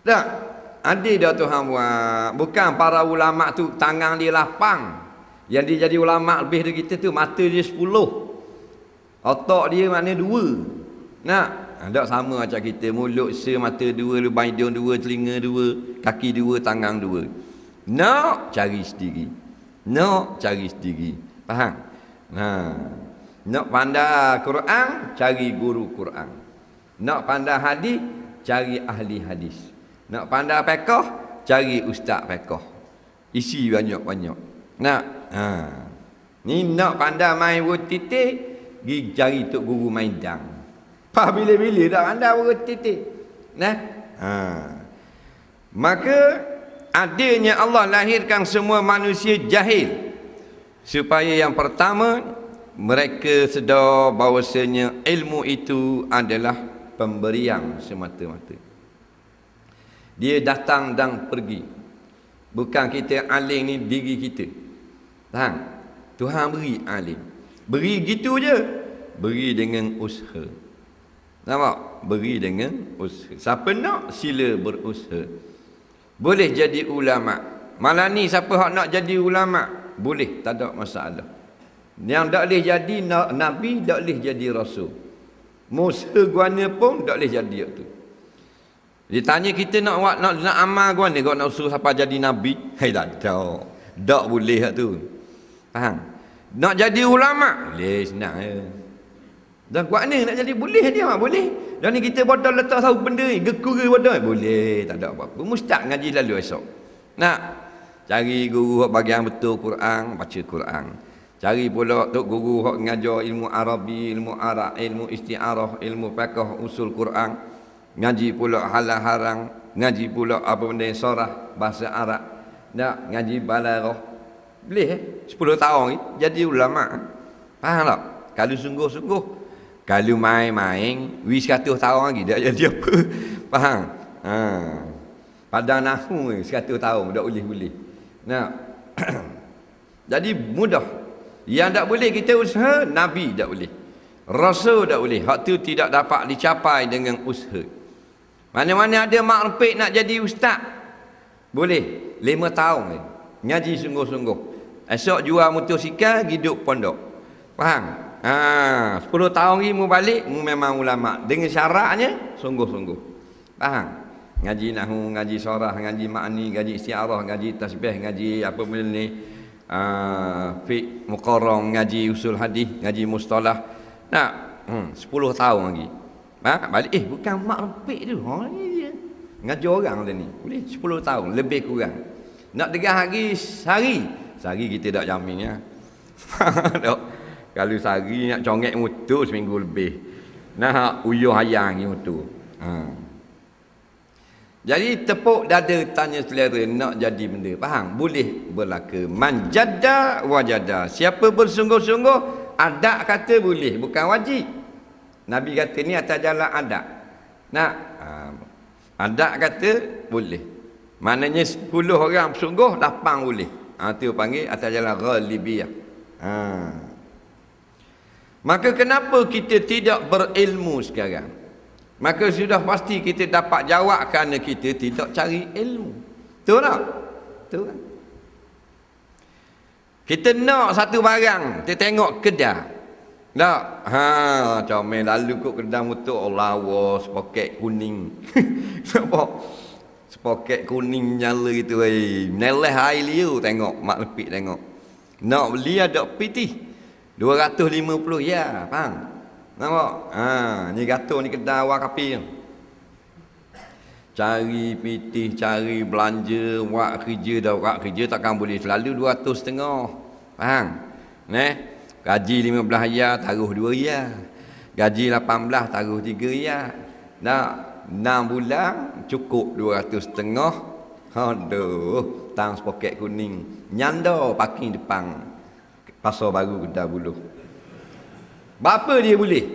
Tak? Ada dah Tuhan buat. Bukan para ulama tu tangan dia lapang. Yang dia jadi ulama lebih dari kita tu mata dia 10. Otak dia mana 2. Nak? Tak sama macam kita. Mulut mata 2, lubang hidung 2, telinga 2, kaki 2, tangan 2. Nak cari sendiri. Nak cari sendiri. Faham? Nak pandai Quran, cari guru Quran. Nak pandai hadis, cari ahli hadis. Nak pandai fiqh, cari ustaz fiqh. Isi banyak-banyak. Nak? Ni nak pandai main titik, pergi cari tok guru main dang. Bila-bila dah pandai titik. Nah? Maka adanya Allah lahirkan semua manusia jahil. Supaya yang pertama, mereka sedar bahawasanya ilmu itu adalah pemberian semata-mata. Dia datang dan pergi. Bukan kita alim ni diri kita. Faham? Tuhan beri alim. Beri gitu je. Beri dengan usaha. Nampak? Beri dengan usaha. Siapa nak, sila berusaha. Boleh jadi ulama. Malah ni siapa hak nak jadi ulama, boleh, tak ada masalah. Yang tak boleh jadi nabi, tak boleh jadi rasul. Musa guana pun tak boleh jadi tu. Dia tanya kita nak amal guana, kau nak usul siapa jadi nabi? Hai tak ada. Tak boleh tu. Faham? Nak jadi ulama, boleh, senang je. Dan guana nak jadi boleh dia mah boleh. Dan ni kita bodoh letak tahu benda ni, gekura bodoh boleh, tak ada apa-apa. Mustaq ngaji lalu esok. Nak cari guru hak bagian betul Quran, baca Quran. Cari pula tok guru hak ngajar ilmu Arabi, ilmu Arab, ilmu isti'arah, ilmu fiqh, usul Quran. Ngaji pula halal haram, ngaji pula apa benda yang sorah bahasa Arab. Nak ngaji balaghah. Boleh 10 tahun ni jadi ulama. Faham tak? Kalau sungguh-sungguh. Kalau main-main, 100 tahun lagi tak jadi apa. Faham? Padang nahu 100 tahun tak boleh. Nah. Jadi mudah. Yang tak boleh kita usaha, nabi tak boleh. Rasul tak boleh. Hak tu tidak dapat dicapai dengan usaha. Mana-mana ada mak rempik nak jadi ustaz, boleh 5 tahun ni. Ngaji sungguh-sungguh. Esok jual motosikal, hidup pondok. Faham? 10 tahun ni mu balik, mu memang ulama. Dengan syaratnya sungguh-sungguh. Faham? Ngaji nahwu, ngaji sorah, ngaji ma'ni, ngaji isti'arah, ngaji tasbih, ngaji apa benda ni, fiqh muqarrang, ngaji usul hadis, ngaji mustalah. Nak 10 tahun lagi. Balik bukan mak rempik tu. Ni dia. Ngajar orang macam ni. Boleh 10 tahun lebih kurang. Nak 3 hari sehari. Sehari kita tak jamin ya. Kalau sehari nak congek motor seminggu lebih. Nak uyuh hayang ni motor. Jadi tepuk dada tanya selera nak jadi benda. Faham? Boleh berlaku. Man jadda wajada. Siapa bersungguh-sungguh, adab kata boleh, bukan wajib. Nabi kata ni atas jalan adab. Nak adab kata boleh. Maknanya 10 orang bersungguh, 8 boleh. Itu panggil atas jalan ghalibiyah. Maka kenapa kita tidak berilmu sekarang? Maka sudah pasti kita dapat jawab kerana kita tidak cari ilmu. Betul tak? Betul kan? Kita nak satu barang, kita tengok kedai. Tak? Comel lalu kot kedai motor Allah sepoket kuning. Nampak? Sepoket kuning nyala gitu. Meneleh air liu tengok, mak lepik tengok. Nak beli ada pitih. 250 ya, faham? Nampak? Ni gato ni kedai awak kapi. Cari pitih, cari belanja, buat kerja takkan boleh selalu 250. Faham? Gaji 15 ya, taruh 2 ya. Gaji 18 taruh 3 ya. Nak 6 bulan cukup 250. Aduh, tang sepoket kuning. Nyanda parking depan Pasar Baru Kedah Buluh. Berapa dia boleh?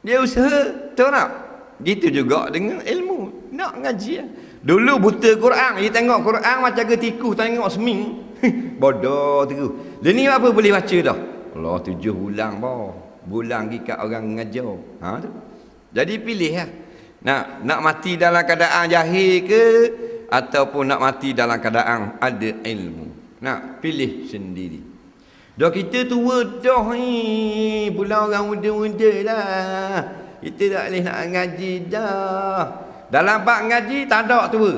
Dia usaha, tahu tak? Gitu juga dengan ilmu. Nak ngaji. Dulu buta Quran, dia tengok Quran macam ke tikus tengok seming. Bodoh tu. Dia ni apa boleh baca dah? Allah 7 bulan bah. Bulan pergi kat orang ngajar. Tu. Jadi pilih lah. Nak mati dalam keadaan jahil ke ataupun nak mati dalam keadaan ada ilmu. Nak pilih sendiri. Dah kita tua dah ni, pula orang muda-muda lah. Kita tak boleh nak ngaji dah. Dalam bab ngaji tak ada tua.